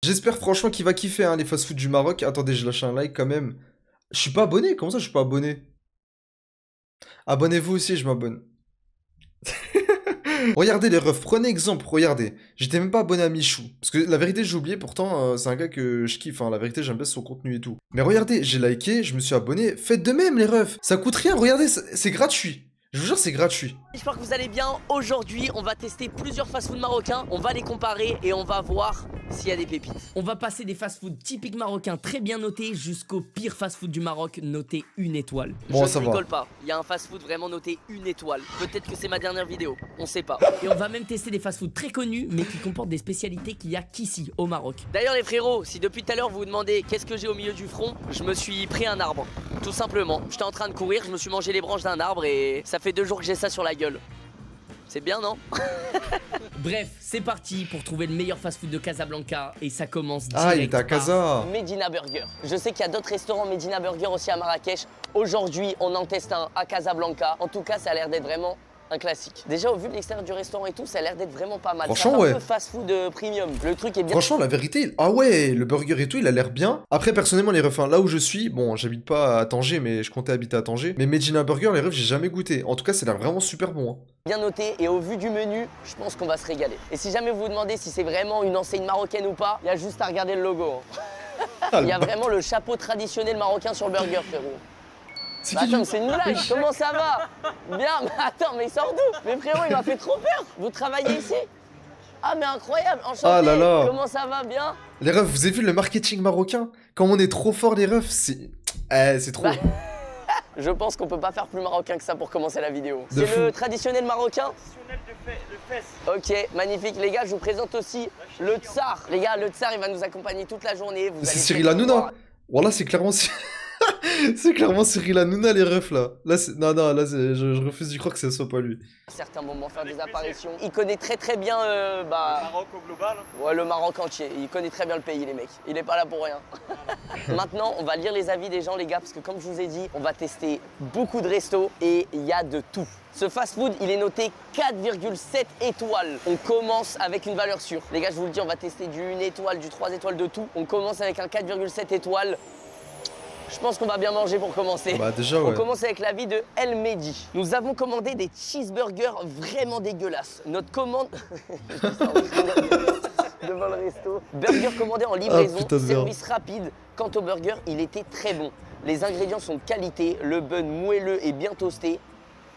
J'espère franchement qu'il va kiffer hein, les fast-food du Maroc. Attendez, je lâche un like quand même. Je suis pas abonné, comment ça je suis pas abonné? Abonnez-vous aussi, je m'abonne. Regardez les refs, prenez exemple, regardez. J'étais même pas abonné à Michou. Parce que la vérité, j'ai oublié, pourtant, c'est un gars que je kiffe. Hein. La vérité, j'aime bien son contenu et tout. Mais regardez, j'ai liké, je me suis abonné. Faites de même, les refs. Ça coûte rien, regardez, c'est gratuit. Je vous jure, c'est gratuit. J'espère que vous allez bien. Aujourd'hui, on va tester plusieurs fast-food marocains. On va les comparer et on va voir s'il y a des pépites. On va passer des fast-food typiques marocains très bien notés jusqu'au pire fast-food du Maroc noté 1 étoile. Bon, je ça ne va. rigole pas. Il y a un fast-food vraiment noté 1 étoile. Peut-être que c'est ma dernière vidéo. On sait pas. Et on va même tester des fast-food très connus mais qui comportent des spécialités qu'il y a qu'ici au Maroc. D'ailleurs les frérots, si depuis tout à l'heure vous vous demandez qu'est-ce que j'ai au milieu du front, je me suis pris un arbre. Tout simplement. J'étais en train de courir, je me suis mangé les branches d'un arbre et ça fait 2 jours que j'ai ça sur la gueule. C'est bien, non? Bref, c'est parti pour trouver le meilleur fast-food de Casablanca et ça commence direct. Ah, il était à Casa. Medina Burger. Je sais qu'il y a d'autres restaurants Medina Burger aussi à Marrakech. Aujourd'hui, on en teste un à Casablanca. En tout cas, ça a l'air d'être vraiment un classique. Déjà, au vu de l'extérieur du restaurant et tout, ça a l'air d'être vraiment pas mal. Franchement, ça fait ouais. un peu fast-food premium. Le truc est bien. Franchement, la vérité, ah ouais, le burger et tout, il a l'air bien. Après, personnellement, les refs, hein, là où je suis, bon, j'habite pas à Tanger, mais je comptais habiter à Tanger. Mais Medina Burger, les refs, j'ai jamais goûté. En tout cas, ça a l'air vraiment super bon. Hein. Bien noté et au vu du menu, je pense qu'on va se régaler. Et si jamais vous vous demandez si c'est vraiment une enseigne marocaine ou pas, il y a juste à regarder le logo. Hein. Il y a vraiment le chapeau traditionnel marocain sur le burger, frérot. Bah attends, mais c'est une blague, comment ça va? Bien, mais attends, mais il sort d'où? Mais frérot, il m'a fait trop peur. Vous travaillez ici? Ah mais incroyable, enchanté. Ah là là. Comment ça va? Bien? Les refs, vous avez vu le marketing marocain? Comme on est trop fort, les refs, c'est... c'est trop. Bah, je pense qu'on peut pas faire plus marocain que ça pour commencer la vidéo. De C'est fou. le traditionnel marocain? Traditionnel de fesse. Ok, magnifique. Les gars, je vous présente aussi le tsar. Les gars, le tsar, il va nous accompagner toute la journée. Vous C'est allez Cyril peut-être Hanouna. voir. Voilà, c'est clairement... c'est clairement Cyril Hanouna, les refs, là. Là, c'est... Non, là, je refuse d'y croire que ce soit pas lui. À certains moments faire des apparitions. Il connaît très bien Maroc au global. ouais, le Maroc entier. Il connaît très bien le pays, les mecs. Il est pas là pour rien. Maintenant, on va lire les avis des gens, les gars, parce que comme je vous ai dit, on va tester beaucoup de restos et il y a de tout. Ce fast-food, il est noté 4,7 étoiles. On commence avec une valeur sûre. Les gars, je vous le dis, on va tester du 1 étoile, du 3 étoiles, de tout. On commence avec un 4,7 étoiles. Je pense qu'on va bien manger pour commencer. Bah déjà, ouais. On commence avec l'avis de El Mehdi. Nous avons commandé des cheeseburgers vraiment dégueulasses. Notre commande... Devant le resto. Burger commandé en livraison, putain de merde. service rapide. Quant au burger, il était très bon. Les ingrédients sont de qualité, le bun moelleux et bien toasté.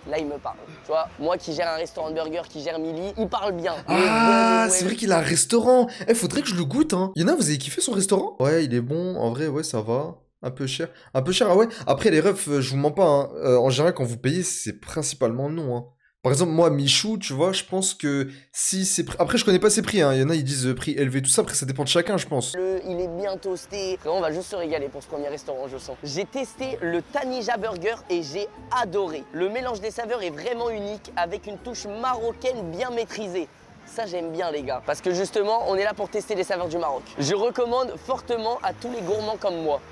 Là, il me parle. Tu vois, moi qui gère un restaurant de burger, qui gère Milly, il parle bien. Ah, c'est vrai qu'il a un restaurant. Faudrait que je le goûte, hein. Y'en a, vous avez kiffé son restaurant? Ouais, il est bon. En vrai, ouais, ça va. Un peu cher. Un peu cher, ah ouais. Après, les refs, je vous mens pas, hein. En général, quand vous payez, c'est principalement non, hein. Par exemple, moi, Michou, tu vois, je pense que si c'est... Après, je connais pas ses prix, hein. Il y en a, ils disent prix élevé, tout ça. Après, ça dépend de chacun, je pense. Il est bien toasté. Vraiment, on va juste se régaler pour ce premier restaurant, je sens. J'ai testé le Tanija Burger et j'ai adoré. Le mélange des saveurs est vraiment unique avec une touche marocaine bien maîtrisée. Ça, j'aime bien, les gars. Parce que justement, on est là pour tester les saveurs du Maroc. Je recommande fortement à tous les gourmands comme moi.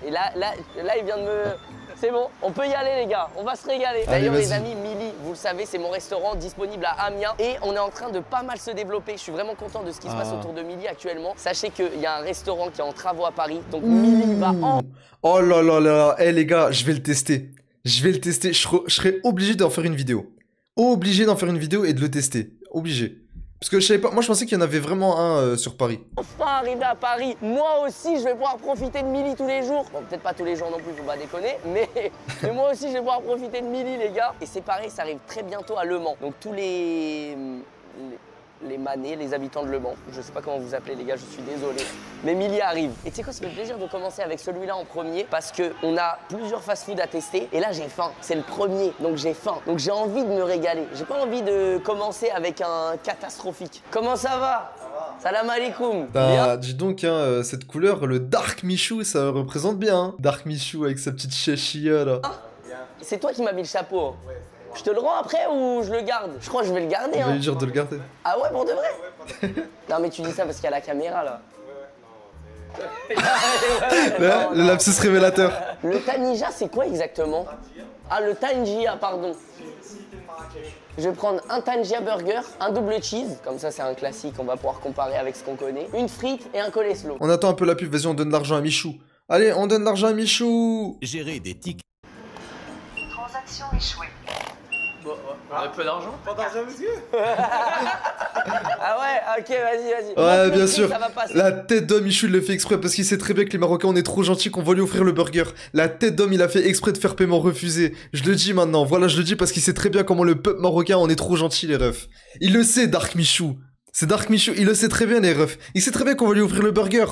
Et là, il vient de me... C'est bon, on peut y aller les gars, on va se régaler. D'ailleurs les amis, Milly, vous le savez, c'est mon restaurant disponible à Amiens et on est en train de pas mal se développer. Je suis vraiment content de ce qui se passe autour de Milly actuellement. Sachez qu'il y a un restaurant qui est en travaux à Paris, donc Milly va en... Oh là là là, les gars, je vais le tester. Je vais le tester, je serai obligé d'en faire une vidéo. Obligé d'en faire une vidéo et de le tester. Obligé. Parce que je savais pas, moi je pensais qu'il y en avait vraiment un sur Paris. Enfin arrivé à Paris, moi aussi je vais pouvoir profiter de Milly tous les jours. Bon peut-être pas tous les jours non plus, faut pas déconner, mais moi aussi je vais pouvoir profiter de Milly les gars. Et c'est pareil, ça arrive très bientôt à Le Mans. Donc tous les Manais, les habitants de Le Mans, je sais pas comment vous appelez les gars, je suis désolé. Mais Milly arrive. Et tu sais quoi, ça fait plaisir de commencer avec celui-là en premier parce qu'on a plusieurs fast-food à tester. Et là j'ai faim, c'est le premier, donc j'ai faim. Donc j'ai envie de me régaler. J'ai pas envie de commencer avec un catastrophique. Comment ça va? Salam alaikum. Bah, dis donc, hein, cette couleur, le Dark Michou, ça représente bien. Hein. Dark Michou avec sa petite chachia là. C'est toi qui m'as mis le chapeau. Hein. Je te le rends après ou je le garde? Je crois que je vais le garder. On va hein. lui dire de le garder. Ah ouais, pour de vrai? Non mais tu dis ça parce qu'il y a la caméra là. Là, le lapsus révélateur. Le Tanija, c'est quoi exactement? Ah, le Tangia, pardon. C'est une cité de Marrakech. Je vais prendre un Tangia burger, un double cheese, comme ça c'est un classique, on va pouvoir comparer avec ce qu'on connaît, une frite et un coleslaw. On attend un peu la pub, vas-y, on donne l'argent à Michou. Allez, on donne l'argent à Michou. Gérer des tickets. Transaction échouée. Bon, on a peu d'argent. Pas d'argent, monsieur. Ah ouais, ok, vas-y. Ouais, Montre le bien prix, sûr. ça va passer. La tête d'homme, Michou, il le fait exprès parce qu'il sait très bien que les Marocains, on est trop gentils qu'on va lui offrir le burger. La tête d'homme, il a fait exprès de faire paiement refusé. Je le dis maintenant, voilà, je le dis parce qu'il sait très bien comment le peuple marocain, on est trop gentils, les refs. Il le sait, Dark Michou. C'est Dark Michou, il le sait très bien, les refs. Il sait très bien qu'on va lui offrir le burger.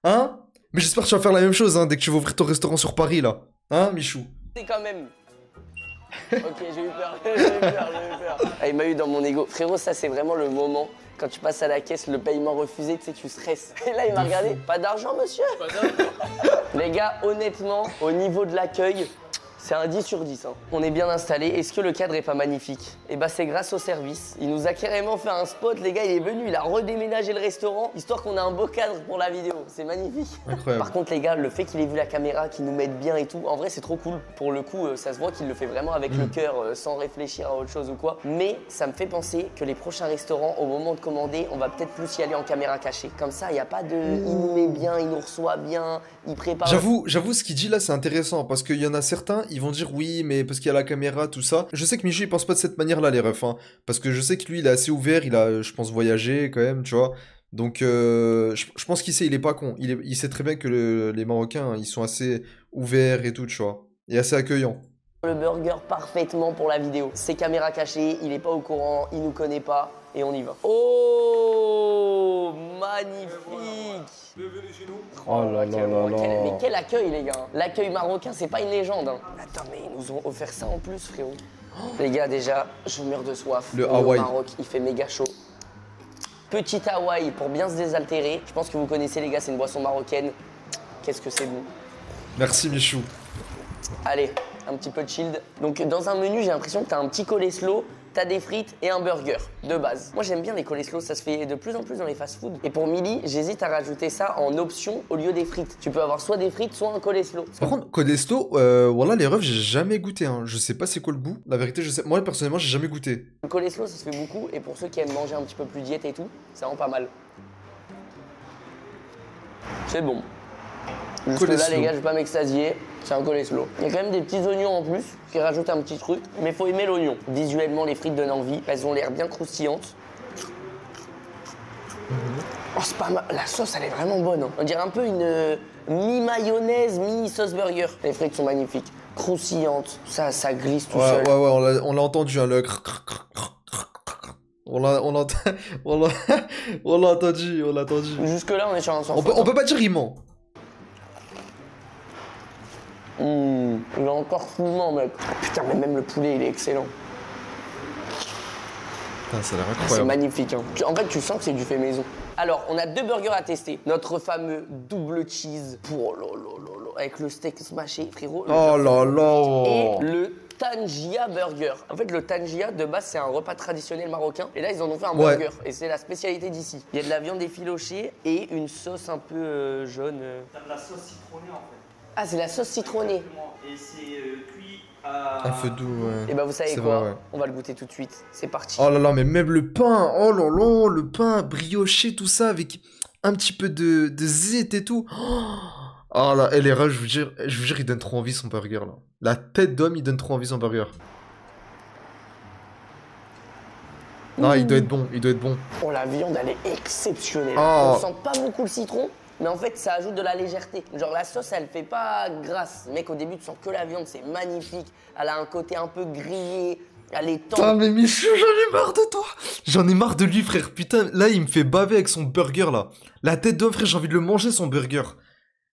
Hein? Mais j'espère que tu vas faire la même chose, hein, dès que tu vas ouvrir ton restaurant sur Paris, là. Hein, Michou? C'est quand même. Ok, j'ai eu peur. Ah, il m'a eu dans mon ego. Frérot, ça c'est vraiment le moment quand tu passes à la caisse, le paiement refusé, tu sais, tu stresses. Et là, il m'a regardé. Pas d'argent, monsieur? Pas d'argent. Les gars, honnêtement, au niveau de l'accueil, c'est un 10 sur 10. Hein. On est bien installé. Est-ce que le cadre est pas magnifique? Et bah, c'est grâce au service. Il nous a carrément fait un spot. Les gars, il est venu, il a redéménagé le restaurant, histoire qu'on ait un beau cadre pour la vidéo. C'est magnifique. Incroyable. Par contre, les gars, le fait qu'il ait vu la caméra, qu'il nous mette bien et tout, en vrai, c'est trop cool. Pour le coup, ça se voit qu'il le fait vraiment avec le cœur, sans réfléchir à autre chose ou quoi. Mais ça me fait penser que les prochains restaurants, au moment de commander, on va peut-être plus y aller en caméra cachée. Comme ça, il n'y a pas de. Il nous met bien, il nous reçoit bien, il prépare. J'avoue, ce qu'il dit là, c'est intéressant parce qu'il y en a certains, ils vont dire oui, mais parce qu'il y a la caméra, tout ça. Je sais que Michou, il pense pas de cette manière-là, les refs, hein, parce que je sais que lui, il est assez ouvert, il a, je pense, voyagé quand même, tu vois. Donc, je pense qu'il sait, il est pas con. Il sait très bien que les Marocains, ils sont assez ouverts et tout, tu vois, et assez accueillants. Le burger parfaitement pour la vidéo. C'est caméra cachée, il est pas au courant, il nous connaît pas, et on y va. Oh, magnifique! Bienvenue chez nous. Oh là là là là. Mais quel accueil, les gars! L'accueil marocain, c'est pas une légende. Hein. Attends, mais ils nous ont offert ça en plus, frérot. Les gars, déjà, je meurs de soif. Le On est Hawaï. Au Maroc, il fait méga chaud. Petit Hawaï pour bien se désaltérer. Je pense que vous connaissez, les gars, c'est une boisson marocaine. Qu'est-ce que c'est bon. Merci, Michou. Allez, un petit peu de shield. Donc, dans un menu, j'ai l'impression que t'as un petit coleslaw, t'as des frites et un burger de base. Moi, j'aime bien les coleslaws, ça se fait de plus en plus dans les fast-food. Et pour Milly, j'hésite à rajouter ça en option au lieu des frites. Tu peux avoir soit des frites, soit un coleslaw. Par contre, coleslaw, voilà, les refs, j'ai jamais goûté, hein. Je sais pas c'est quoi le bout. La vérité, je sais. Moi, personnellement, j'ai jamais goûté. Le coleslaw, ça se fait beaucoup. Et pour ceux qui aiment manger un petit peu plus diète et tout, c'est vraiment pas mal. C'est bon. Jusque là, Coleslaw. les gars, je vais pas m'extasier. C'est un coleslaw. Il y a quand même des petits oignons en plus qui rajoutent un petit truc. Mais faut aimer l'oignon. Visuellement, les frites donnent envie. Elles ont l'air bien croustillantes. Oh, c'est pas mal. La sauce, elle est vraiment bonne. Hein. On dirait un peu une mi-mayonnaise, mi-sauce burger. Les frites sont magnifiques. Croustillantes. Ça glisse tout seul. Ouais, on l'a entendu, hein, le. On l'a entendu. Jusque-là, on est sur un sans On faute, hein. peut pas dire il ment. Il est encore fumant, mec. Putain, mais même le poulet, il est excellent. Putain, ça a l'air C'est incroyable. magnifique. Hein. En fait, tu sens que c'est du fait maison. Alors, on a 2 burgers à tester. Notre fameux double cheese. Oh là là là là. Avec le steak smashé, frérot. Oh là là. Et le Tangia burger. En fait, le Tangia, de base, c'est un repas traditionnel marocain. Et là, ils en ont fait un Ouais. burger. Et c'est la spécialité d'ici. Il y a de la viande effilochée et une sauce un peu jaune. T'as de la sauce citronnée en fait. Ah, c'est la sauce citronnée. Et c'est cuit à. Un feu doux, ouais. Et bah, vous savez C'est quoi? vrai, ouais. On va le goûter tout de suite. C'est parti. Oh là là, mais même le pain, oh là là, le pain brioché, tout ça, avec un petit peu de zeste et tout. Oh là, et les rats, je vous jure, il donne trop envie son burger, là. La tête d'homme, il donne trop envie son burger. Non, il doit être bon, Oh, la viande, elle est exceptionnelle. Oh. On sent pas beaucoup le citron, mais en fait, ça ajoute de la légèreté. Genre, la sauce, elle fait pas grasse. Mec, au début, tu sens que la viande, c'est magnifique. Elle a un côté un peu grillé. Elle est Putain, tendre. mais Michou, j'en ai marre de toi. J'en ai marre de lui, frère. Putain, là, il me fait baver avec son burger, là. La tête d'homme, frère, j'ai envie de le manger, son burger.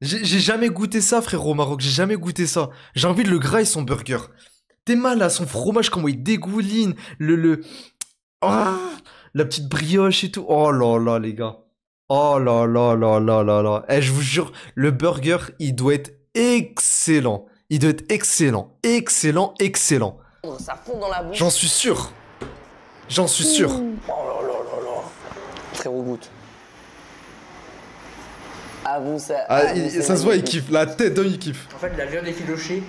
J'ai jamais goûté ça, frère, au Maroc. J'ai jamais goûté ça. J'ai envie de le grailler, son burger. T'es mal, là, son fromage, comment il dégouline. Ah, la petite brioche et tout. Oh là là, les gars. Oh là là là là là là. Eh, je vous jure, le burger, il doit être excellent. Il doit être excellent. Excellent, excellent. Ça fond dans la bouche. J'en suis sûr. J'en suis sûr. Oh là là là là. Frérot, goûte. Avoue, ça. Ah, avoue, c'est ça se voit, il magnifique. kiffe. La tête d'homme, il kiffe. En fait, la viande effilochée,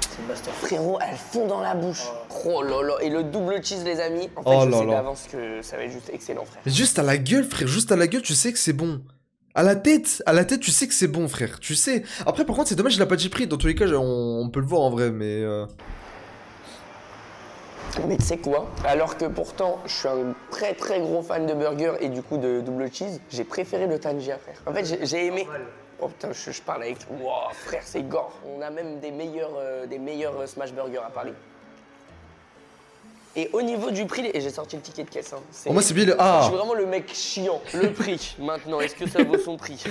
c'est une baston. Frérot, elle fond dans la bouche. Oh là là, et le double cheese, les amis. En fait, Oh je là sais là. d'avance que ça va être juste excellent, frère. Mais juste à la gueule, frère, juste à la gueule, tu sais que c'est bon. À la tête, tu sais que c'est bon, frère. Tu sais. Après, par contre, c'est dommage, il a pas pris. Dans tous les cas, on peut le voir en vrai, mais. Mais tu sais quoi? Alors que pourtant, je suis un très très gros fan de burger et du coup de double cheese, j'ai préféré le Tangia, frère. En fait, j'ai aimé. Oh putain, je parle avec. Wow, frère, c'est gore. On a même des meilleurs smash burgers à Paris. Et au niveau du prix, et j'ai sorti le ticket de caisse. Hein, Oh, moi, c'est bien le. Je Ah suis vraiment le mec chiant. Le prix, maintenant, est-ce que ça vaut son prix?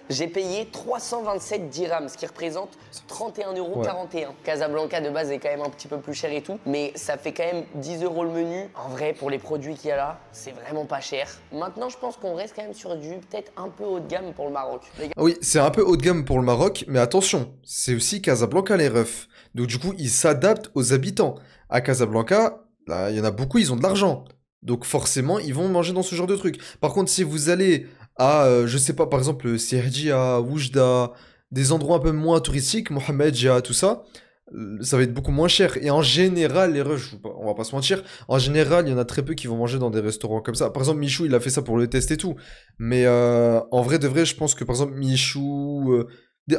J'ai payé 327 dirhams, ce qui représente 31,41 €. Casablanca, de base, est quand même un petit peu plus cher et tout, mais ça fait quand même 10 € le menu. En vrai, pour les produits qu'il y a là, c'est vraiment pas cher. Maintenant, je pense qu'on reste quand même sur du peut-être un peu haut de gamme pour le Maroc. Les gars, Oui, c'est un peu haut de gamme pour le Maroc, mais attention, c'est aussi Casablanca les refs. Donc du coup, ils s'adaptent aux habitants. À Casablanca, là, il y en a beaucoup, ils ont de l'argent. Donc forcément, ils vont manger dans ce genre de trucs. Par contre, si vous allez à, je sais pas, par exemple, Sergia, Oujda, des endroits un peu moins touristiques, Mohammedia, tout ça, ça va être beaucoup moins cher. Et en général, les refs, on va pas se mentir, en général, il y en a très peu qui vont manger dans des restaurants comme ça. Par exemple, Michou, il a fait ça pour le test et tout. Mais en vrai de vrai, je pense que par exemple, Michou...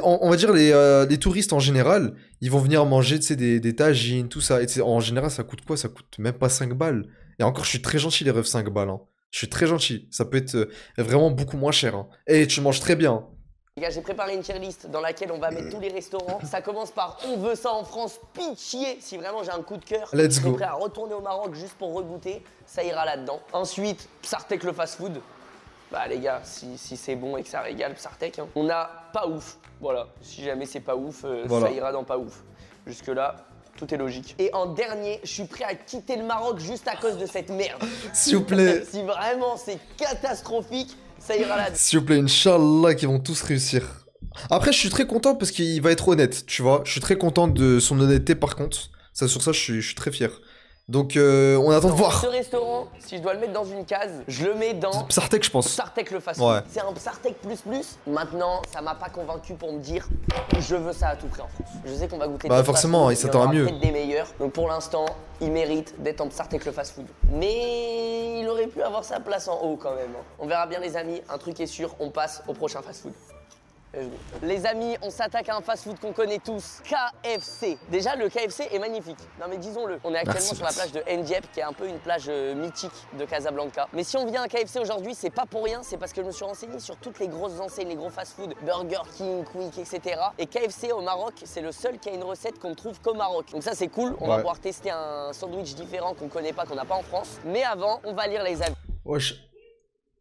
on va dire les touristes en général, ils vont venir manger des tagines, tout ça. Et en général, ça coûte quoi? Ça coûte même pas 5 balles. Et encore, je suis très gentil, les refs 5 balles. Hein. Je suis très gentil. Ça peut être vraiment beaucoup moins cher. Hein. Et tu manges très bien. les gars, j'ai préparé une tier list dans laquelle on va mettre tous les restaurants. Ça commence par on veut ça en France, pitié. Si vraiment j'ai un coup de cœur, Let's je suis go. prêt à retourner au Maroc juste pour regoûter. Ça ira là-dedans. Ensuite, Psartek le fast-food. Bah les gars, si c'est bon et que ça régale, Psartek. Hein. On a pas ouf. Voilà, si jamais c'est pas ouf, Voilà. ça ira dans pas ouf. Jusque-là, tout est logique. Et en dernier, je suis prêt à quitter le Maroc juste à cause de cette merde. S'il vous plaît. Si vraiment c'est catastrophique, ça ira là-dedans. S'il vous plaît, Inch'Allah, qu'ils vont tous réussir. Après, je suis très content parce qu'il va être honnête, tu vois. Je suis très content de son honnêteté, par contre. Ça, sur ça, je suis très fier. Donc, on attend de voir. Ce restaurant, si je dois le mettre dans une case, je le mets dans Psartek, je pense. Psartek le fast-food. Ouais. C'est un Psartek plus. Maintenant, ça m'a pas convaincu pour me dire je veux ça à tout prix en France. Je sais qu'on va goûter. Bah, d'autres forcément, fast-food, il s'attend à y en aura mieux. peut-être des meilleurs. Donc pour l'instant, il mérite d'être en Psartek le fast-food. Mais il aurait pu avoir sa place en haut quand même. Hein. On verra bien les amis. Un truc est sûr, on passe au prochain fast-food. Let's go. Les amis, on s'attaque à un fast-food qu'on connaît tous, KFC. Déjà, le KFC est magnifique. Non mais disons-le, on est actuellement Merci, sur la plage de Ndiep, qui est un peu une plage mythique de Casablanca. Mais si on vient à KFC aujourd'hui, c'est pas pour rien, c'est parce que je me suis renseigné sur toutes les grosses enseignes, les gros fast-food, Burger King, Quick, etc. Et KFC au Maroc, c'est le seul qui a une recette qu'on ne trouve qu'au Maroc. Donc ça c'est cool, on va Ouais. pouvoir tester un sandwich différent qu'on connaît pas, qu'on n'a pas en France. Mais avant, on va lire les avis. Wesh.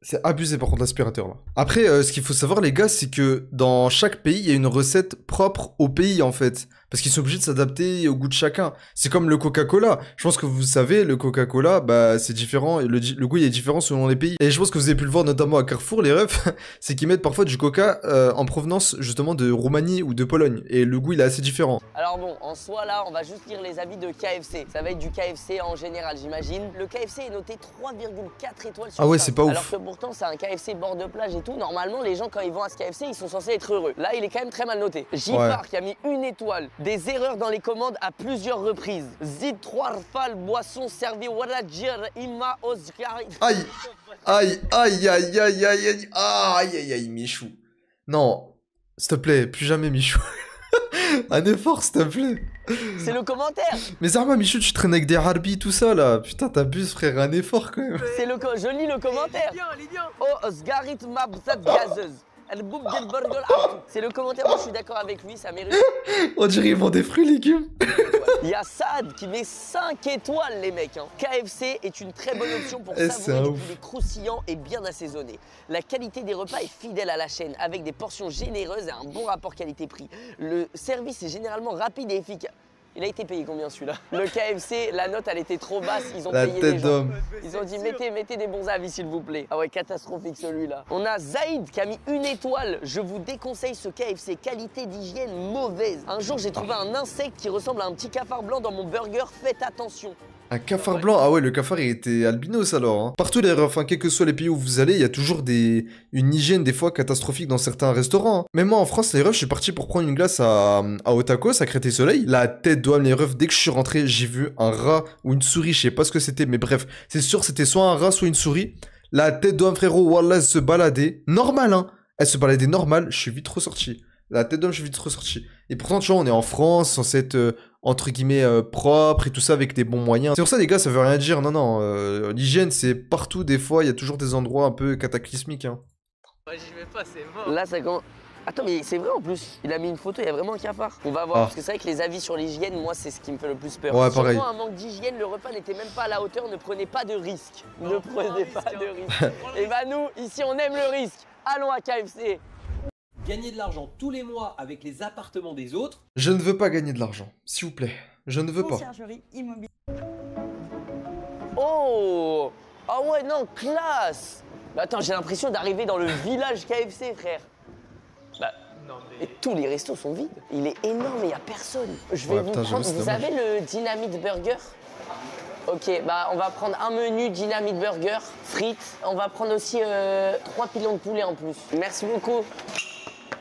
C'est abusé par contre l'aspirateur là. Après, ce qu'il faut savoir les gars, c'est que dans chaque pays, il y a une recette propre au pays en fait. Parce qu'ils sont obligés de s'adapter au goût de chacun. C'est comme le Coca-Cola. Je pense que vous savez, le Coca-Cola, bah c'est différent. Le goût il est différent selon les pays. Et je pense que vous avez pu le voir notamment à Carrefour, les refs. C'est qu'ils mettent parfois du Coca en provenance justement de Roumanie ou de Pologne. Et le goût il est assez différent. Alors bon, en soi là, on va juste lire les avis de KFC. Ça va être du KFC en général, j'imagine. Le KFC est noté 3,4 étoiles sur Ah ouais, 5. c'est pas ouf. Alors que pourtant, c'est un KFC bord de plage et tout. Normalement, les gens, quand ils vont à ce KFC, ils sont censés être heureux. Là, il est quand même très mal noté. Jifar qui a mis 1 étoile. Des erreurs dans les commandes à plusieurs reprises. Zid 3 rfal, boisson servie, warajir, imma, osgari. Aïe. Aïe, aïe, aïe, aïe, aïe, aïe, aïe, aïe, aïe, Michou. Non, s'il te plaît, plus jamais Michou. Un effort, s'il te plaît. C'est le commentaire. Mais Zarma, Michou, tu traînes avec des Harbi, tout ça, là. Putain, t'abuses, frère, un effort, quand même. Je lis le commentaire. Oh, osgarit mabzat gazeuse. Elle bouffe des burgers à tout. C'est le commentaire, moi je suis d'accord avec lui, ça mérite. On dirait qu'ils vendent des fruits et légumes. Il y a Saad qui met 5 étoiles les mecs. Hein. KFC est une très bonne option pour Eh, savourer c'est un du ouf. poulet croustillant et bien assaisonné. La qualité des repas est fidèle à la chaîne avec des portions généreuses et un bon rapport qualité-prix. Le service est généralement rapide et efficace. Il a été payé combien celui-là? Le KFC, la note elle était trop basse, ils ont La payé tête les gens. d'homme. Ils ont dit mettez des bons avis s'il vous plaît. Ah ouais, catastrophique celui-là. On a Zaïd qui a mis 1 étoile. Je vous déconseille ce KFC, qualité d'hygiène mauvaise. Un jour j'ai trouvé un insecte qui ressemble à un petit cafard blanc dans mon burger, faites attention. Un cafard blanc? Ah ouais, le cafard il était albinos alors. Hein. Partout les refs, hein, quels que soient les pays où vous allez, il y a toujours une hygiène des fois catastrophique dans certains restaurants. Hein. Même moi en France, les refs, je suis parti pour prendre une glace à Otakos, à Créteil-Soleil. La tête d'homme, les refs, dès que je suis rentré, j'ai vu un rat ou une souris, je sais pas ce que c'était, mais bref, c'est sûr c'était soit un rat, soit une souris. La tête d'homme, frérot, wallah, elle se baladait. Normal, hein. Elle se baladait normal, je suis vite ressorti. La tête d'homme, je suis vite ressorti. Et pourtant, tu vois, on est en France, censé être, entre guillemets, propre et tout ça avec des bons moyens. C'est pour ça, les gars, ça veut rien dire. Non, non, l'hygiène, c'est partout, des fois, il y a toujours des endroits un peu cataclysmiques. Hein. Ouais, j'y vais pas, c'est mort. Là, ça commence. Attends, mais c'est vrai en plus, il a mis une photo, il y a vraiment un cafard. On va voir, parce que c'est vrai que les avis sur l'hygiène, moi, c'est ce qui me fait le plus peur. Ouais, pareil. Sûrement un manque d'hygiène, le repas n'était même pas à la hauteur, ne prenez pas de risque. Ne prenez pas de risque. Et bah nous, ici, on aime le risque. Allons à KFC. Gagner de l'argent tous les mois avec les appartements des autres. Je ne veux pas gagner de l'argent, s'il vous plaît. Je ne veux pas. Conciergerie immobilière. Oh! Ah ouais, non, classe! Mais attends, j'ai l'impression d'arriver dans le village KFC, frère. Bah, Non, et mais. tous les restos sont vides. Il est énorme et il n'y a personne. Je vais Ouais, vous putain, prendre. j'avoue, Vous c'est avez le Dynamite Burger? Ok, bah on va prendre un menu Dynamite Burger, frites. On va prendre aussi 3 pilons de poulet en plus. Merci beaucoup.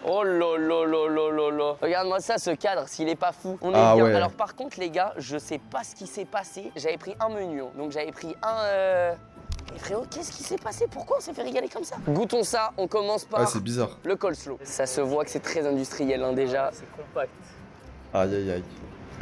Oh là là là là là là. Regarde-moi ça, ce cadre, s'il est pas fou. On est Ah bien. ouais. Alors par contre, les gars, je sais pas ce qui s'est passé. J'avais pris un menu, hein. Donc j'avais pris un... Et frérot, qu'est-ce qui s'est passé? Pourquoi on s'est fait régaler comme ça? Goûtons ça, on commence par Ah, c'est bizarre. le coleslaw. Ça se voit que c'est très industriel, hein, déjà. C'est compact. Aïe, aïe, aïe.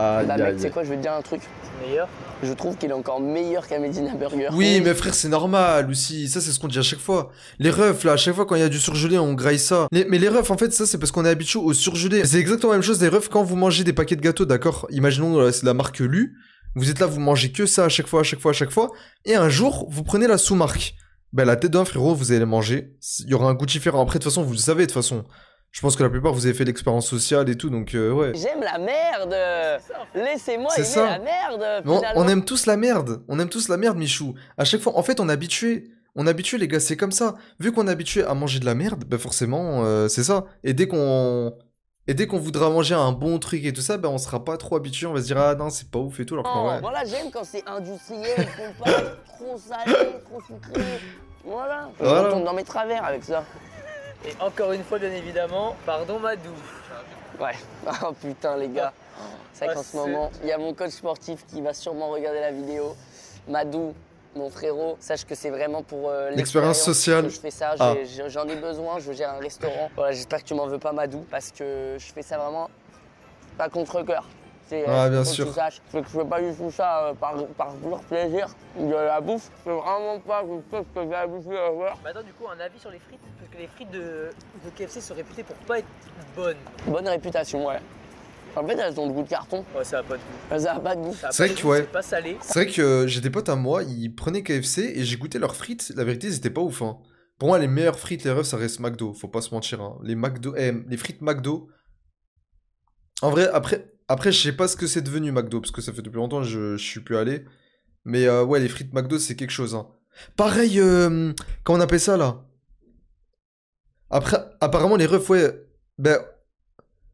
Aïe, Bah aïe, mec, tu sais aïe. quoi, je vais te dire un truc. C'est meilleur. Je trouve qu'il est encore meilleur qu'un Medina Burger. Oui, mais frère, c'est normal aussi. Ça, c'est ce qu'on dit à chaque fois. Les refs, là, à chaque fois quand il y a du surgelé, on graille ça. Mais les refs, en fait, ça, c'est parce qu'on est habitué au surgelé. C'est exactement la même chose, les refs, quand vous mangez des paquets de gâteaux, d'accord? Imaginons, c'est la marque Lu. Vous êtes là, vous mangez que ça à chaque fois, à chaque fois, à chaque fois. Et un jour, vous prenez la sous-marque. Ben, la tête d'un frérot, vous allez manger. Il y aura un goût différent. Après, de toute façon, vous le savez, de toute façon. Je pense que la plupart, vous avez fait l'expérience sociale et tout, donc ouais. J'aime la merde. Laissez-moi C'est aimer ça. la merde. Mais Finalement. on aime tous la merde. On aime tous la merde, Michou. À chaque fois, en fait, on est habitué. On est habitué, les gars, c'est comme ça. Vu qu'on est habitué à manger de la merde, ben forcément, c'est ça. Et dès qu'on voudra manger un bon truc et tout ça, ben on sera pas trop habitué. On va se dire, ah non, c'est pas ouf et tout. Alors qu'en vrai... Voilà, j'aime quand c'est industriel, compact, trop salé, trop sucré. Voilà. Je Voilà. retombe dans mes travers avec ça. Et encore une fois, bien évidemment, pardon Madou. Ouais. Oh putain, les gars. C'est vrai Ah, qu'en ce c'est- moment, il y a mon coach sportif qui va sûrement regarder la vidéo. Madou, mon frérot, sache que c'est vraiment pour L'expérience sociale. que je fais ça. Ah. J'en ai besoin, je gère un restaurant. Voilà, j'espère que tu m'en veux pas, Madou, parce que je fais ça vraiment pas contre cœur. C'est, Ah, bien faut que sûr. tu saches. Faut que je fais pas du tout ça par pur plaisir. De la bouffe, c'est vraiment pas quelque chose que j'ai l'habitude à voir. Maintenant, du coup, un avis sur les frites. Parce que les frites de KFC sont réputées pour pas être bonnes. Bonne réputation, ouais. En fait, elles ont le goût de carton. Ouais, ça a pas de goût. Ça a pas de goût. Ça a C'est pas vrai de que, goût, ouais. C'est pas salé. C'est vrai que j'ai des potes à moi, ils prenaient KFC et j'ai goûté leurs frites. La vérité, c'était pas ouf. Hein. Pour moi, les meilleures frites, les refs, ça reste McDo. Faut pas se mentir. Hein. Les McDo, les frites McDo. En vrai, après, je sais pas ce que c'est devenu McDo parce que ça fait depuis longtemps que je suis plus allé. Mais ouais, les frites McDo, c'est quelque chose. Hein. Pareil, comment on appelle ça là? Après, apparemment, les refs, ouais. Ben,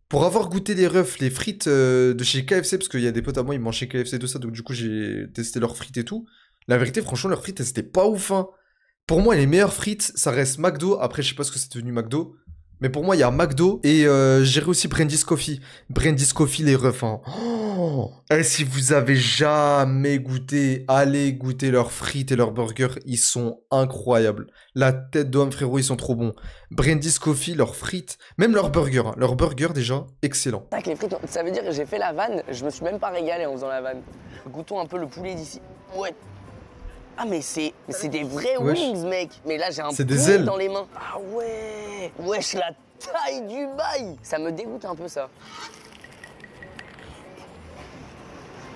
pour avoir goûté les refs, les frites de chez KFC, parce qu'il y a des potes à moi, ils mangent chez KFC et tout ça, donc du coup, j'ai testé leurs frites et tout. La vérité, franchement, leurs frites, elles étaient pas ouf. Hein. Pour moi, les meilleures frites, ça reste McDo. Après, je sais pas ce que c'est devenu McDo. Mais pour moi, il y a McDo et j'ai aussi Brandy's Coffee. Brandy's Coffee, les refs. Hein. Oh, et si vous avez jamais goûté, allez goûter leurs frites et leurs burgers. Ils sont incroyables. La tête d'homme, frérot, ils sont trop bons. Brandy's Coffee, leurs frites, même leurs burgers. Hein. Leurs burgers, déjà, excellent. Tac, les frites, ça veut dire que j'ai fait la vanne, je me suis même pas régalé en faisant la vanne. Goûtons un peu le poulet d'ici. Ouais. Ah mais c'est des vrais Wesh. wings, mec. Mais là j'ai un C'est des poulet ailes. dans les mains. Ah ouais. Wesh, la taille du bail. Ça me dégoûte un peu ça.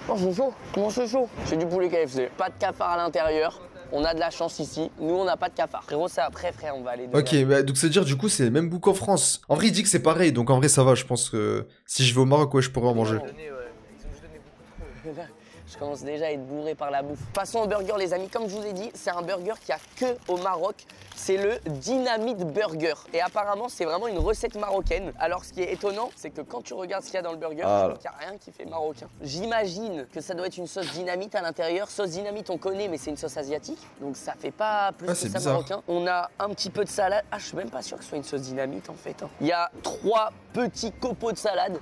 Oh c'est chaud. Comment c'est chaud? C'est du poulet KFC. Pas de cafard à l'intérieur. On a de la chance ici. Nous on n'a pas de cafard. Frérot, c'est après, frère, on va aller. Ok, bah, donc c'est-à-dire du coup c'est le même goût qu'en France. En vrai il dit que c'est pareil, donc en vrai ça va, je pense que si je vais au Maroc, ouais je pourrais en manger. Ils ont donné beaucoup trop. Je commence déjà à être bourré par la bouffe. Passons au burger les amis, comme je vous ai dit, c'est un burger qu'il n'y a que au Maroc. C'est le Dynamite Burger. Et apparemment, c'est vraiment une recette marocaine. Alors ce qui est étonnant, c'est que quand tu regardes ce qu'il y a dans le burger, tu vois qu'il n'y a rien qui fait marocain. J'imagine que ça doit être une sauce dynamite à l'intérieur. Sauce dynamite, on connaît, mais c'est une sauce asiatique. Donc ça fait pas plus que ça bizarre. marocain. On a un petit peu de salade. Ah, je suis même pas sûr que ce soit une sauce dynamite en fait. Il y a 3 petits copeaux de salade.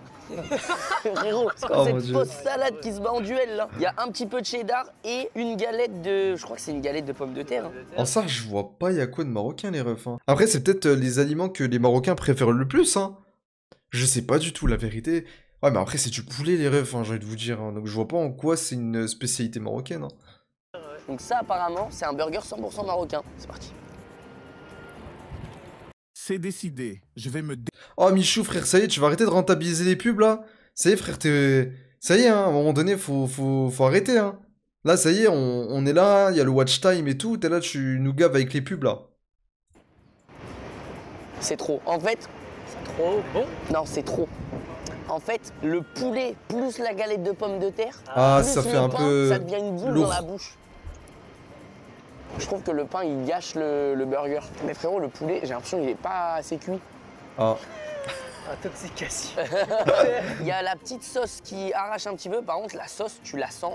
Frérot, c'est comme cette fausse salade qui se bat en duel là. Il y a un petit peu de cheddar et une galette de... Je crois que c'est une galette de pommes de terre. En ça, je vois pas, il y a quoi de marocain, les refs. Hein. Après, c'est peut-être les aliments que les Marocains préfèrent le plus. Hein. Je sais pas du tout, la vérité. Ouais, mais après, c'est du poulet, les refs, hein, j'ai envie de vous dire. Hein. Donc, je vois pas en quoi c'est une spécialité marocaine. Hein. Donc ça, apparemment, c'est un burger 100% marocain. C'est parti. C'est décidé, je vais me... Oh, Michou, frère, ça y est, tu vas arrêter de rentabiliser les pubs, là. Ça y est, frère, t'es... Ça y est, hein, à un moment donné, faut arrêter, hein. Là, ça y est, on est là, il y a le watch time et tout. T'es là, tu nous gaves avec les pubs, là. C'est trop. En fait... C'est trop bon. Non, c'est trop. En fait, le poulet plus la galette de pommes de terre, Ah, plus ça le fait un pain, peu ça devient une boule lourd. dans la bouche. Je trouve que le pain, il gâche le burger. Mais frérot, le poulet, j'ai l'impression qu'il est pas assez cuit. Ah. Intoxication. Il y a la petite sauce qui arrache un petit peu. Par contre, la sauce, tu la sens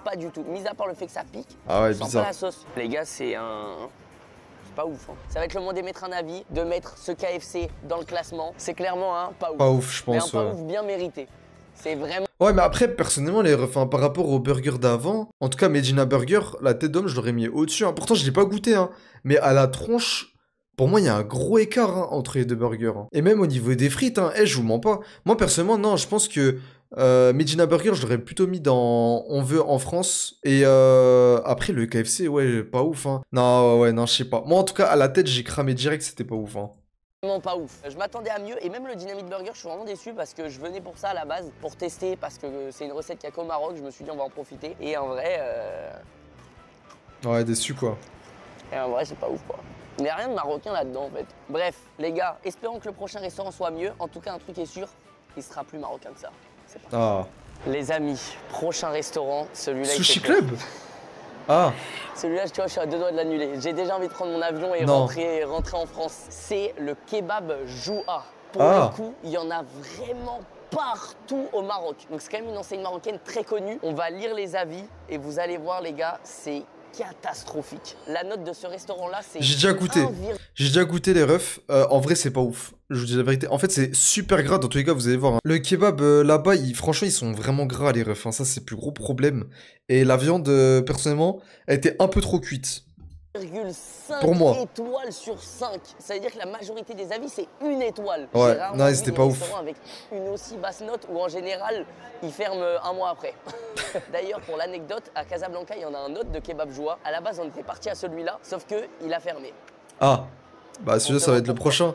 pas du tout. Mis à part le fait que ça pique, Ah ouais, tu sens bizarre. pas la sauce. Les gars, c'est pas ouf. Hein. Ça va être le moment d'émettre un avis, de mettre ce KFC dans le classement. C'est clairement un pas ouf. Pas ouf, je Mais un pense, pas ouais. ouf bien mérité. C'est vraiment... Ouais, mais après, personnellement, les refs, hein, par rapport au burger d'avant, en tout cas, Medina Burger, la tête d'homme, je l'aurais mis au-dessus. Hein. Pourtant, je l'ai pas goûté, hein. Mais à la tronche, pour moi, il y a un gros écart hein, entre les deux burgers. Hein. Et même au niveau des frites, hein, je vous mens pas. Moi, personnellement, non, je pense que Medina Burger, je l'aurais plutôt mis dans On veut en France. Et après, le KFC, ouais, pas ouf. Hein. Non, ouais, non, je sais pas. Moi, en tout cas, à la tête, j'ai cramé direct, c'était pas ouf. Hein. Vraiment pas ouf. Je m'attendais à mieux et même le Dynamite Burger, je suis vraiment déçu parce que je venais pour ça à la base, pour tester parce que c'est une recette qu'il y a qu'au Maroc. Je me suis dit on va en profiter et en vrai, Ouais, déçu, quoi. c'est pas ouf quoi. Il n'y a rien de marocain là-dedans en fait. Bref, les gars, espérons que le prochain restaurant soit mieux. En tout cas, un truc est sûr, il sera plus marocain que ça. C'est pas... Ah. Les amis, prochain restaurant, celui-là. Sushi Club. Ah. Celui-là, tu vois, je suis à 2 doigts de l'annuler. J'ai déjà envie de prendre mon avion et Non. rentrer en France. C'est le kebab Joua. Pour Ah. le coup, il y en a vraiment partout au Maroc. Donc c'est quand même une enseigne marocaine très connue. On va lire les avis et vous allez voir les gars, c'est catastrophique. La note de ce restaurant-là, c'est... J'ai déjà goûté. 1,1. J'ai déjà goûté les refs. En vrai, c'est pas ouf. Je vous dis la vérité. En fait, c'est super gras. Dans tous les cas, vous allez voir. Hein. Le kebab là-bas, franchement, ils sont vraiment gras, les refs. Hein. Ça, c'est le plus gros problème. Et la viande, personnellement, elle était un peu trop cuite. 1,5 Pour moi. étoiles sur 5. Ça veut dire que la majorité des avis, c'est 1 étoile. Ouais, J'ai rarement non, vu c'était des pas ouf. restaurants avec une aussi basse note où en général, ils ferment un mois après. D'ailleurs, pour l'anecdote, à Casablanca, il y en a un autre de kebab Joua. À la base, on était parti à celui-là, sauf qu'il a fermé. Ah. Bah, celui-là, ça va être le prochain.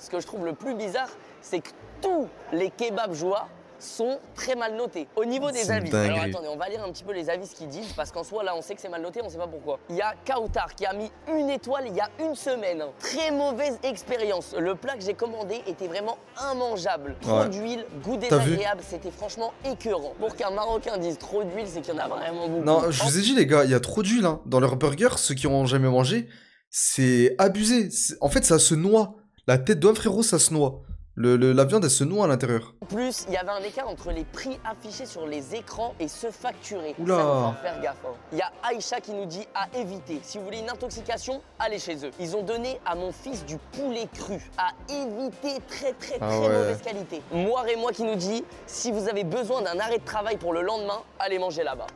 Ce que je trouve le plus bizarre, c'est que tous les kebabs Joua sont très mal notés au niveau des C'est avis. dingue. Alors attendez, on va lire un petit peu les avis, ce qu'ils disent, parce qu'en soi, là, on sait que c'est mal noté, on sait pas pourquoi. Il y a Kautar qui a mis 1 étoile il y a 1 semaine. Très mauvaise expérience. Le plat que j'ai commandé était vraiment immangeable. Trop Ouais. d'huile, goût T'as vu? désagréable, c'était franchement écœurant. Pour qu'un Marocain dise trop d'huile, c'est qu'il y en a vraiment beaucoup. Non, je vous ai dit, les gars, il y a trop d'huile hein. Dans leurs burgers. Ceux qui ont jamais mangé, c'est abusé. En fait, ça se noie. La tête d'homme, frérot, ça se noie. La viande, elle se noie à l'intérieur. En plus, il y avait un écart entre les prix affichés sur les écrans et ceux facturés. Oula. Ça, il faut faire gaffe. Hein. Il y a Aïcha qui nous dit à éviter. Si vous voulez une intoxication, allez chez eux. Ils ont donné à mon fils du poulet cru. À éviter, très Ah ouais. mauvaise qualité. Moire et moi qui nous dit, si vous avez besoin d'un arrêt de travail pour le lendemain, allez manger là-bas.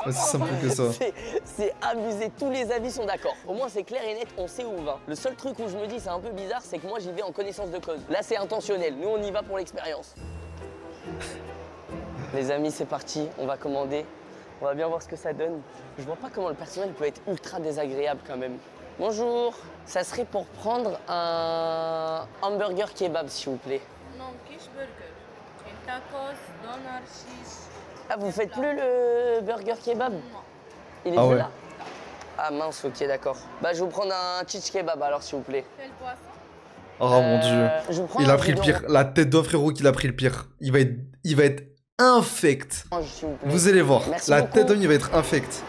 C'est simple que ça. C'est abusé, tous les avis sont d'accord. Au moins c'est clair et net, on sait où on va. Le seul truc où je me dis c'est un peu bizarre, c'est que moi j'y vais en connaissance de cause. Là c'est intentionnel, nous on y va pour l'expérience. Les amis, c'est parti, on va commander. On va bien voir ce que ça donne. Je vois pas comment le personnel peut être ultra désagréable quand même. Bonjour, ça serait pour prendre un hamburger kebab s'il vous plaît. Non, quiche burger. Et tacos, doner, cheese. Ah vous faites plus le burger kebab? Non. Il est Ah plus ouais. là? Ah mince, ok d'accord. Bah je vais vous prendre un cheese kebab alors s'il vous plaît. Quel poisson? Oh mon dieu. Je vous prends Il un a pris le bidon. pire. La tête d'homme, frérot, qu'il a pris le pire. Il va être infect. s'il vous plaît. Vous allez voir, Merci la beaucoup. tête d'homme, il va être infect.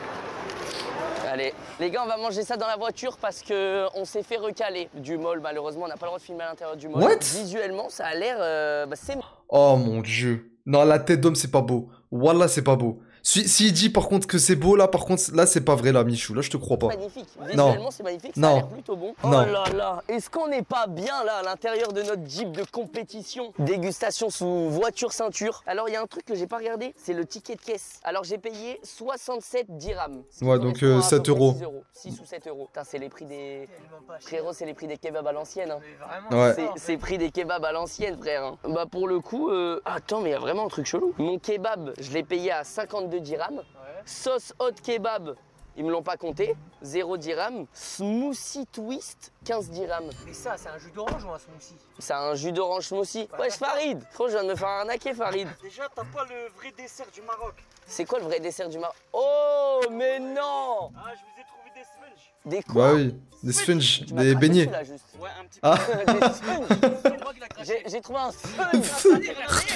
Allez, les gars, on va manger ça dans la voiture parce que on s'est fait recaler du mall. Malheureusement, on n'a pas le droit de filmer à l'intérieur du mall. What? Visuellement, ça a l'air, c'est. Oh mon dieu. Non, la tête d'homme, c'est pas beau. Wallah, c'est pas beau. S'il dit par contre que c'est beau, là, par contre, là, c'est pas vrai, là, Michou. Là, je te crois pas. Magnifique. Visuellement, c'est magnifique. Ça Non. a l'air plutôt bon. Oh Non. là là. Est-ce qu'on n'est pas bien là à l'intérieur de notre Jeep de compétition? Dégustation sous voiture ceinture. Alors, il y a un truc que j'ai pas regardé, c'est le ticket de caisse. Alors, j'ai payé 67 dirhams. Ce qui Ouais, donc, correspond à 7 peu près euros. 6 euros. 6 ou 7 euros. Putain, c'est les prix des. Tellement pas cher. Frérot, c'est les prix des kebabs à l'ancienne. Hein. Mais vraiment, Ouais. c'est ça, en C'est fait. prix des kebabs à l'ancienne, frère. Hein. Bah, pour le coup, attends, mais il y a vraiment un truc chelou. Mon kebab, je l'ai payé à 52 dirhams. Ouais. Sauce hot kebab, ils me l'ont pas compté, 0 dirhams. Smoothie twist, 15 dirhams. Mais ça, c'est un jus d'orange ou un smoothie? C'est un jus d'orange smoothie. Wesh Farid, trop je viens de me faire arnaquer Farid. Déjà, t'as pas le vrai dessert du Maroc. C'est quoi le vrai dessert du Maroc? Oh mais non. Ah, je vous ai trouvé des sponges. Des quoi? Bah oui, des sponges, Tu m'as des craché beignets. dessus, là, juste. Ouais, un petit Ah, Des sponges. C'est moi qui l'a craché. J'ai trouvé un sponge.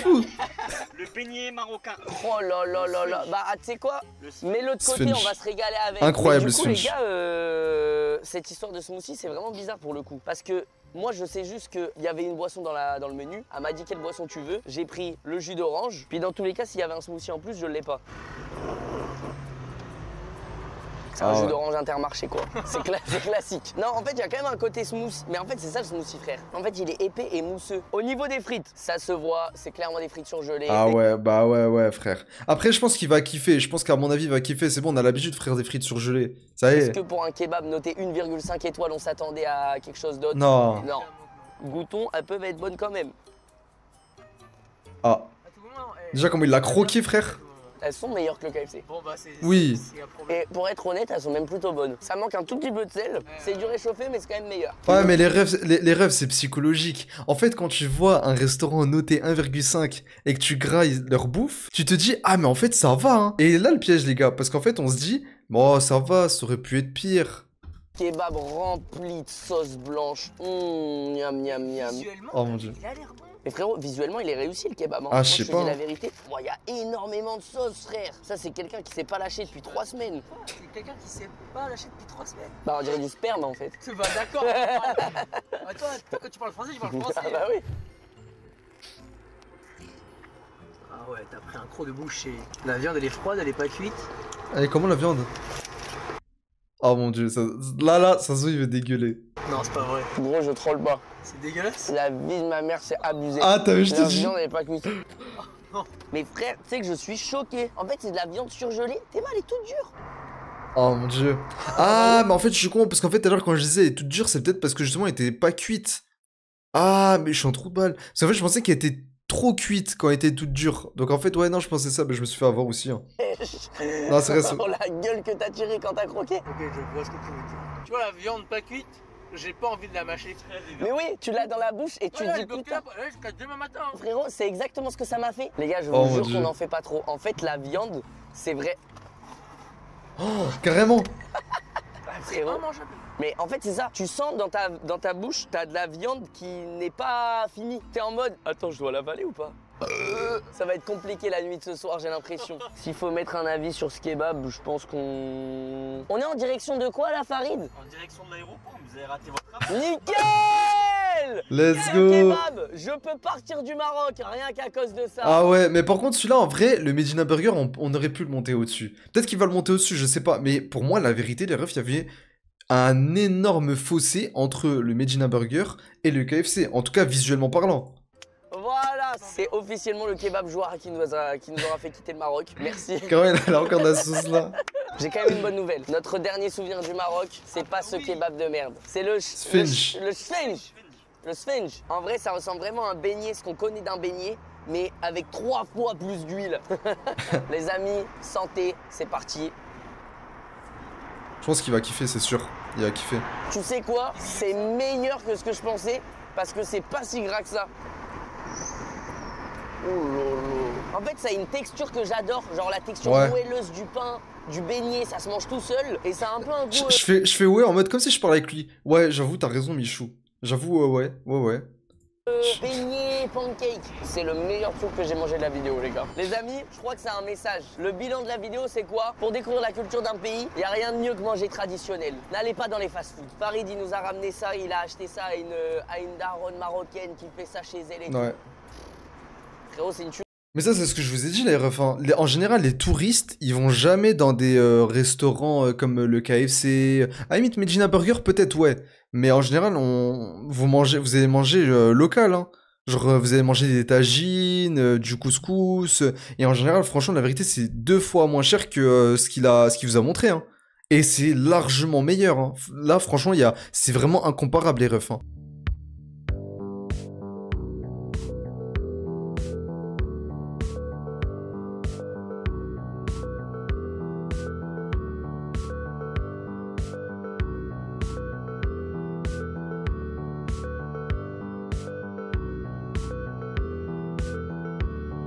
peu. Le beignet marocain. Oh là là là là. Bah tu sais quoi? Mais l'autre côté, Sponge. on va se régaler avec. Incroyable, Mais du coup, le les sponge. gars, cette histoire de smoothie, c'est vraiment bizarre pour le coup. Parce que moi, je sais juste qu'il y avait une boisson dans le menu. Elle m'a dit quelle boisson tu veux. J'ai pris le jus d'orange. Puis dans tous les cas, s'il y avait un smoothie en plus, je l'ai pas. C'est un Ah jus ouais. d'orange Intermarché quoi. C'est classique. Non, en fait, il y a quand même un côté smoothie. Mais en fait, c'est ça le smoothie, frère. En fait, il est épais et mousseux. Au niveau des frites, ça se voit. C'est clairement des frites surgelées. Ah ouais, bah ouais, frère. Après, je pense qu'il va kiffer. Je pense qu'à mon avis, il va kiffer. C'est bon, on a l'habitude de frire des frites surgelées. Ça y Est-ce est. que pour un kebab noté 1,5 étoiles, on s'attendait à quelque chose d'autre? Non. Non. Goûtons, elles peuvent être bonnes quand même. Ah. À tout moment, Déjà, comment il l'a croqué, frère. Elles sont meilleures que le KFC. Bon, bah, c'est. Oui. C'est un problème. Et pour être honnête, elles sont même plutôt bonnes. Ça manque un tout petit peu de sel. C'est du réchauffé, mais c'est quand même meilleur. Ouais, mais les rêves, c'est psychologique. En fait, quand tu vois un restaurant noté 1,5 et que tu grailles leur bouffe, tu te dis, ah, mais en fait, ça va, hein. Et là, le piège, les gars, parce qu'en fait, on se dit, bon, ça va, ça aurait pu être pire. Kebab rempli de sauce blanche. Miam, miam, miam. Visuellement, Oh mon dieu. il a l'air bon. Mais frérot, visuellement, il est réussi le kebab. Hein. Ah, Moi, je sais te pas, dis la hein. vérité. Il y a énormément de sauce, frère. Ça, c'est quelqu'un qui s'est pas lâché depuis 3 semaines. C'est quelqu'un qui s'est pas lâché depuis 3 semaines. Bah, on dirait du sperme en fait. Bah, d'accord. Attends, quand tu parles français, tu parles français. Ah bah oui. Ah ouais, t'as pris un croc de bouche et la viande elle est froide, elle est pas cuite. Allez, comment la viande? Oh mon dieu, là, ça se voit, il veut dégueuler. Non, c'est pas vrai. Gros, je troll pas. C'est dégueulasse. La vie de ma mère, c'est abusé. Ah, t'as vu, je te La dis. viande, elle est pas cuite. non. Mais frère, tu sais que je suis choqué. En fait, c'est de la viande surgelée. T'es mal, elle est toute dure. Oh mon dieu. Ah, mais en fait, je suis con, parce qu'en fait, tout à l'heure, quand je disais, elle est toute dure, c'est peut-être parce que justement, elle était pas cuite. Ah, mais je suis en trou de balle. Parce qu'en fait, je pensais qu'elle était trop cuite quand elle était toute dure. Donc en fait, ouais, non, je pensais ça, mais je me suis fait avoir aussi. Hein. Non, c'est vrai, c'est- Oh, la gueule que t'as tirée quand t'as croqué. Ok, je vois ce que tu veux dire. Tu vois la viande pas cuite, j'ai pas envie de la mâcher. Mais oui, tu l'as dans la bouche et tu Ouais, dis elle bloque putain. là, jusqu'à demain matin. Frérot, c'est exactement ce que ça m'a fait. Les gars, je Oh, vous mon jure Dieu. qu'on n'en fait pas trop. En fait, la viande, c'est vrai. Oh, carrément. C'est Frérot. immangeable. Mais en fait, c'est ça. Tu sens dans ta bouche, t'as de la viande qui n'est pas finie. T'es en mode, attends, je dois l'avaler ou pas? Ça va être compliqué la nuit de ce soir, j'ai l'impression. S'il faut mettre un avis sur ce kebab, je pense qu'on... On est en direction de quoi, là, Farid? En direction de l'aéroport, vous avez raté votre avion. Nickel! Let's Quel go. kebab! Je peux partir du Maroc, rien qu'à cause de ça. Ah ouais, mais par contre, celui-là, en vrai, le Medina Burger, on aurait pu le monter au-dessus. Peut-être qu'il va le monter au-dessus, je sais pas. Mais pour moi, la vérité, les refs, il y avait un énorme fossé entre le Medina Burger et le KFC. En tout cas, visuellement parlant. Voilà, c'est officiellement le kebab joueur qui nous aura fait quitter le Maroc. Merci. Quand même, elle a encore de la sauce là. J'ai quand même une bonne nouvelle. Notre dernier souvenir du Maroc, c'est pas ce kebab de merde. C'est le Sphinx. Le sphinx. Le sphinx. En vrai, ça ressemble vraiment à un beignet, ce qu'on connaît d'un beignet, mais avec 3 fois plus d'huile. Les amis, santé, c'est parti. Je pense qu'il va kiffer, c'est sûr. Il va kiffer. Tu sais quoi? C'est meilleur que ce que je pensais, parce que c'est pas si gras que ça. Oh lolo. En fait, ça a une texture que j'adore, genre la texture Ouais. moelleuse du pain, du beignet, ça se mange tout seul, et ça a un peu un goût... Je fais ouais en mode comme si je parlais avec lui. Ouais, j'avoue, t'as raison, Michou. J'avoue, ouais. beignet, et pancakes. C'est le meilleur truc que j'ai mangé de la vidéo, les gars. Les amis, je crois que c'est un message. Le bilan de la vidéo, c'est quoi? Pour découvrir la culture d'un pays, il n'y a rien de mieux que manger traditionnel. N'allez pas dans les fast-food. Farid, il nous a ramené ça, il a acheté ça à une daronne marocaine qui fait ça chez elle et Ouais. tout. Frérot, c'est une tuerie. Mais ça, c'est ce que je vous ai dit, les refs, hein. En général, les touristes, ils vont jamais dans des restaurants comme le KFC. À la limite, Medina Burger, peut-être, ouais. Mais en général, vous allez manger local, hein. Genre, vous allez manger des tagines, du couscous. Et en général, franchement, la vérité, c'est 2 fois moins cher que ce qu'il vous a montré, hein. Et c'est largement meilleur, hein. Là, franchement, c'est vraiment incomparable, les refs, hein.